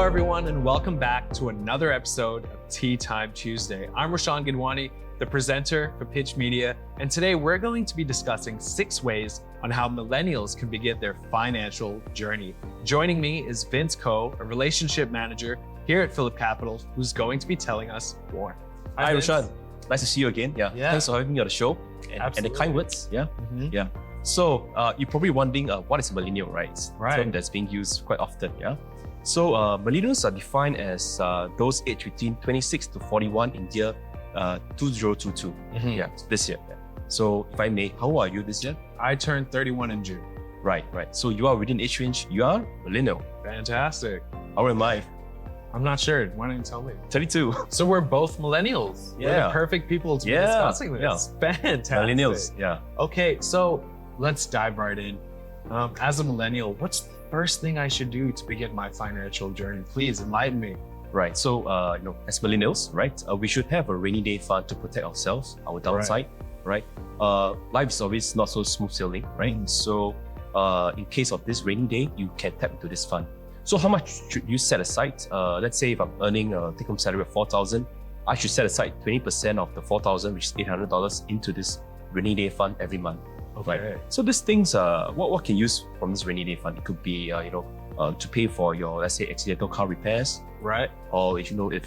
everyone, and welcome back to another episode of Teatime Tuesday. I'm Rashan Gidwani, the presenter for PYTCH Media, and today we're going to be discussing 6 ways on how millennials can begin their financial journey. Joining me is Vince Koh, a relationship manager here at PhillipCapital, who's going to be telling us more. Hi, Rashan. Nice to see you again. Yeah. Thanks for having me on the show and the kind words. Yeah. So you're probably wondering what is a millennial, right? It's a term that's being used quite often. Yeah. So millennials are defined as those aged between 26 to 41 in year 2022. Yeah, this year. Yeah. So if I may, how old are you this year? I turned 31 in June. Right. So you are within age range. You are millennial. Fantastic. How am I? I'm not sure. Why don't you tell me? 32. So we're both millennials. Yeah. We're the perfect people to be discussing this. Fantastic. Millennials. Yeah. Okay, so let's dive right in. As a millennial, what's the first thing I should do to begin my financial journey? Please enlighten me. Right. So as millennials, right, we should have a rainy day fund to protect ourselves, our downside. Right. Life is always not so smooth sailing, right? So in case of this rainy day, you can tap into this fund. So how much should you set aside? Let's say if I'm earning a take-home salary of $4,000, I should set aside 20% of the $4,000, which is $800, into this rainy day fund every month. Okay. Right. So these things, what can you use from this rainy day fund? It could be, to pay for your, let's say, accidental car repairs. Right. Or if you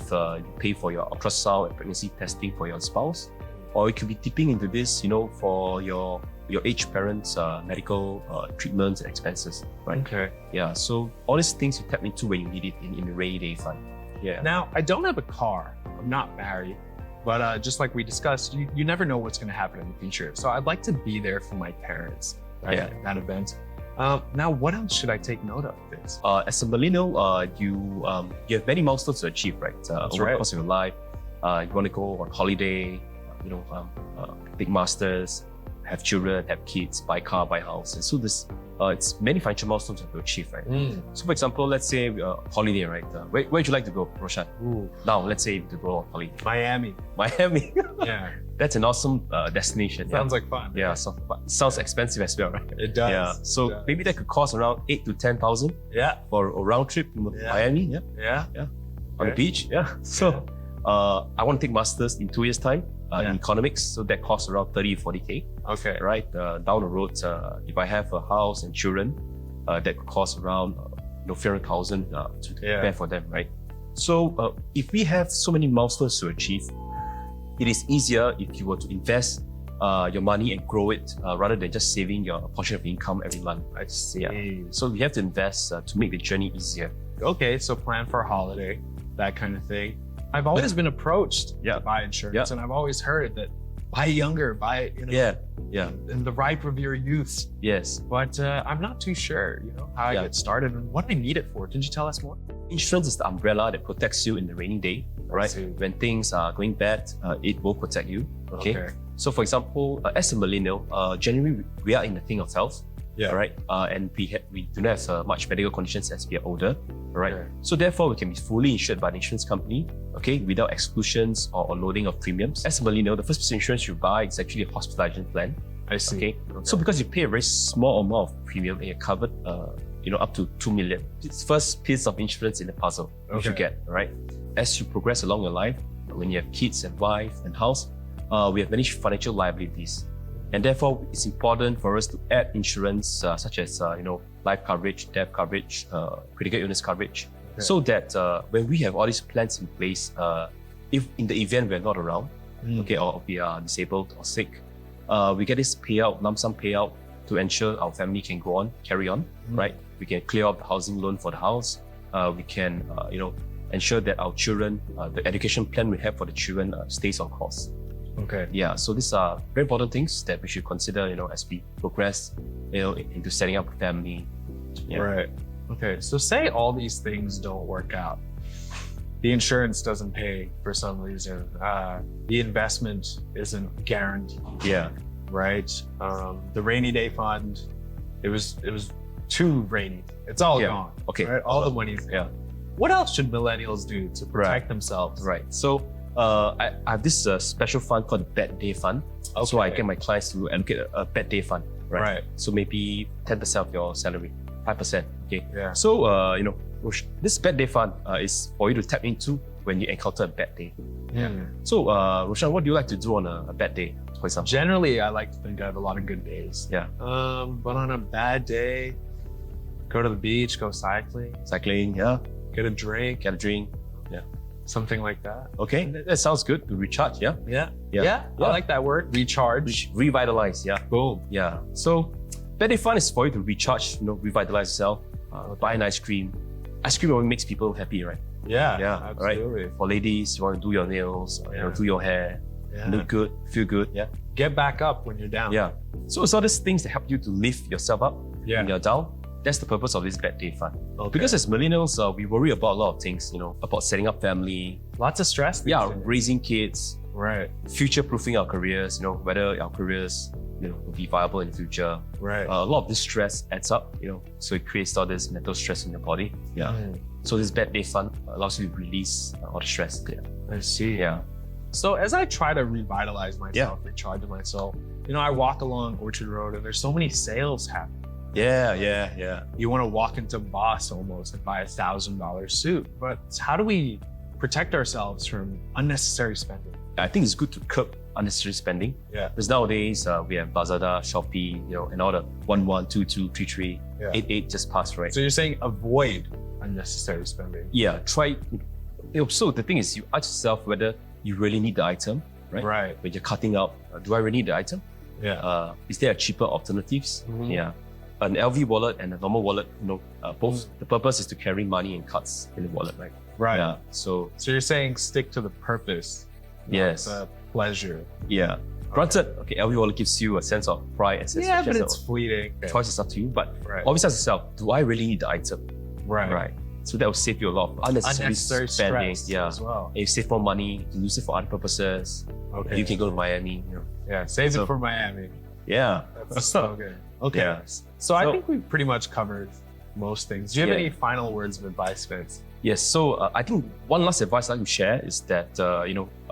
pay for your ultrasound and pregnancy testing for your spouse. Or it could be dipping into this, for your aged parents' medical treatments and expenses. Right. Okay. Yeah. So all these things you tap into when you need it in the rainy day fund. Yeah. Now, I don't have a car. I'm not married. But just like we discussed, you never know what's going to happen in the future. So I'd like to be there for my parents at that event. Now, what else should I take note of, Vince? As a millennial, you have many milestones to achieve, right? Over the course of your life. You want to go on holiday, take masters, have children, have kids, buy car, buy house. And so it's many financial milestones to achieve, right? So for example, let's say holiday, right? Where would you like to go, Roshan? Now, let's say to go on holiday. Miami. Yeah. That's an awesome destination. Sounds like fun. Yeah, sounds expensive as well, right? It does. Yeah. So maybe that could cost around 8,000 to 10,000. Yeah. For a round trip in Miami. Yeah. On the beach. Yeah. So I want to take masters in 2 years' time. In economics, so that costs around 30-40K. Okay. Right. Down the road, if I have a house and children, that could cost around 300,000 to prepare for them, right? So if we have so many milestones to achieve, it is easier if you were to invest your money and grow it rather than just saving your portion of income every month. I see. Yeah. So we have to invest to make the journey easier. Okay, so plan for a holiday, that kind of thing. I've always been approached to buy insurance, and I've always heard that buy younger, buy in the ripe of your youth. Yes. But I'm not too sure, how I get started and what I need it for. Can you tell us more? Insurance is the umbrella that protects you in the rainy day, right? When things are going bad, it will protect you. Okay. So for example, as a millennial, generally we are in the thing of health. Yeah. Right. And we do not have much medical conditions as we are older. Right. So therefore, we can be fully insured by the insurance company. Okay. Without exclusions or loading of premiums. As a millennial, the first piece of insurance you buy is actually a hospitalization plan. I see. Okay. So because you pay a very small amount of premium and you're covered, up to 2 million. It's the first piece of insurance in the puzzle you should get. Right. As you progress along your life, when you have kids and wife and house, we have many financial liabilities. And therefore, it's important for us to add insurance such as life coverage, death coverage, critical illness coverage, so that when we have all these plans in place, if in the event we're not around, or we are disabled or sick, we get this payout, lump sum payout, to ensure our family can go on, carry on, right? We can clear off the housing loan for the house. We can, ensure that our children, the education plan we have for the children stays on course. Okay. Yeah. So these are very important things that we should consider, as we progress, into setting up a family. Yeah. Right. Okay. So say all these things don't work out. The insurance doesn't pay for some reason. The investment isn't guaranteed. Yeah. Right. The rainy day fund, it was too rainy. It's all gone. Okay. Right? All the money's gone. What else should millennials do to protect themselves? Right. So I have this special fund called the Bad Day Fund. Okay. So I get my clients to allocate a bad day fund. Right. So maybe 10% of your salary, 5%. Okay. Yeah. So, this bad day fund is for you to tap into when you encounter a bad day. Yeah. So, Roshan, what do you like to do on a bad day, for example? Generally, I like to think I have a lot of good days. Yeah. But on a bad day, go to the beach, go cycling, Cycling, yeah. get a drink, Get a drink. something like that. Okay, that sounds good to recharge, yeah? Yeah. I like that word. Recharge. Revitalize, yeah. Boom. Yeah. So, bad day fun is for you to recharge, revitalize yourself, buy an ice cream. Ice cream always makes people happy, right? Yeah. Yeah, Absolutely. right. For ladies, you want to do your nails, do your hair, Yeah. look good, feel good, yeah? Get back up when you're down. Yeah. So it's all these things that help you to lift yourself up Yeah. when you're down. That's the purpose of this bad day fund. Okay. Because as millennials, we worry about a lot of things, about setting up family, Lots of stress. these days. raising kids, Right. future-proofing our careers, whether our careers, will be viable in the future. Right. A lot of this stress adds up, so it creates all this mental stress in your body. Yeah. So this bad day fund allows you to release all the stress. Yeah. I see. Yeah. So as I try to revitalize myself, recharge myself, I walk along Orchard Road and there's so many sales happening. Yeah. You want to walk into Boss almost and buy $1,000 suit. But how do we protect ourselves from unnecessary spending? I think it's good to curb unnecessary spending. Yeah. Because nowadays we have Lazada, Shopee, and all the 11, 22, 33, 88 just passed, right? So you're saying avoid unnecessary spending. Yeah, try. So the thing is, you ask yourself whether you really need the item, right? Right. When you're cutting out, do I really need the item? Yeah. Is there a cheaper alternatives? Mhm. Yeah. An LV wallet and a normal wallet, both the purpose is to carry money and cards in the wallet, right? Right. Yeah. So So you're saying stick to the purpose. not Yes. The pleasure. yeah. Granted, LV wallet gives you a sense of pride and Yeah, but satisfaction. it's fleeting. Choice is up to you, but Right. always ask yourself, do I really need the item? Right. So that will save you a lot of unnecessary spending. stress Yeah. as well. And you save more money, you can use it for other purposes. Okay. You can go to Miami. Yeah. Save So- it for Miami. Yeah. That's so good. Okay. Yeah. So I So- think we've pretty much covered most things. Do you have Yeah. any final words of advice, Vince? Yes. So I think one last advice I'd like to share is that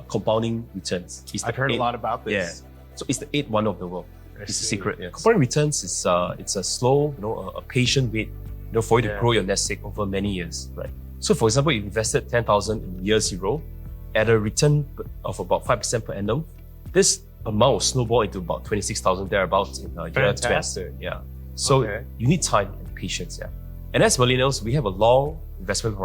compounding returns. Is the I've heard a eighth- lot about this. Yeah. So it's the eighth wonder of the world. I It's the see, secret. yes. Compounding returns is it's a slow, a patient way, for you to Yeah. grow your nest egg over many years, right? So for example, you invested 10,000 in year zero, at a return of about 5% per annum. This amount will snowball into about 26,000 thereabouts in year 12. Fantastic. Yeah. So Okay. you need time and patience. Yeah. And as millennials, we have a longer investment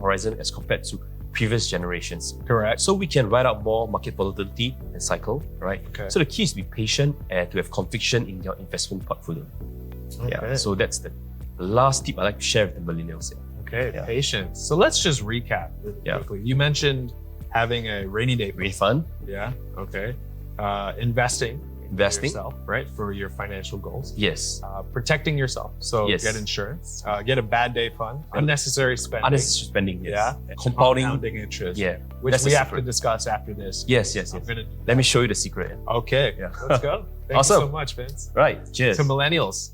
horizon as compared to previous generations. Correct. So we can ride out more market volatility and cycle, right? Okay. So the key is to be patient and to have conviction in your investment portfolio. Yeah. Okay. So that's the last tip I like to share with the millennials. Yeah. Okay, Yeah. patience. So let's just recap really Yeah. quickly. You mentioned having a rainy day Really fun. Yeah. Okay. Investing. in Investing. yourself, right, for your financial goals. Yes. Protecting yourself. So Yes. get insurance. Get a bad day fund. Yeah. Unnecessary spending. Unnecessary spending. Yes. Yeah. And compounding. interest. Yeah. Which That's we the have to secret. discuss after this. Yes. I'm gonna. Let me show you the secret. Okay. Yeah. Let's go. Thank Awesome. you so much, Vince. Right. Cheers. To millennials.